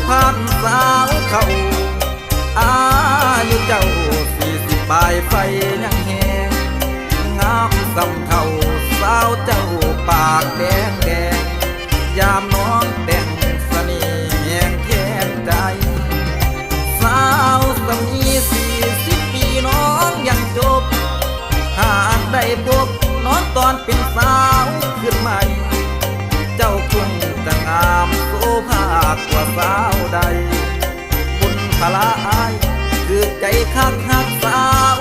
ผ่านสาวเขาอายุเจ้า40ปลายไฟยังแหงงามสำเท่าสาวเจ้าปากแดงแดงยามน้องแต่งเสน่ห์แห่งแทนใจสาวสมี40ปีน้องยังจบหากได้พบน้องตอนเป็นสาวขึ้นใหม่เจ้าคงจะงามโสภากว่าสาวใดบุญพลาอายคือใจคักหักสาว